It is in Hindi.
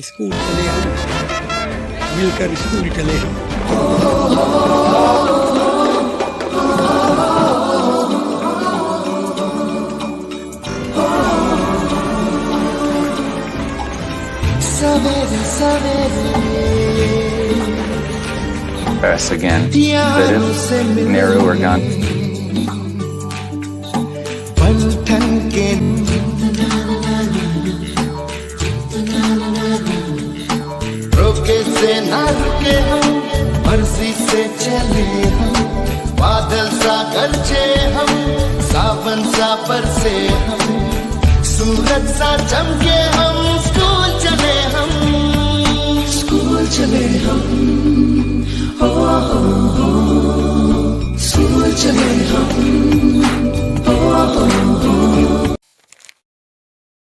स्कूल चले हम, मिलकर स्कूल चले हम। सवेरे सवेरे Press again. Fitted. Narrow or gun. पलटन के रोके से ना रुके हम, मर्जी से चले हम, बादल सा गरजे हम, सावन सा बरसे हम, सूरज सा चमके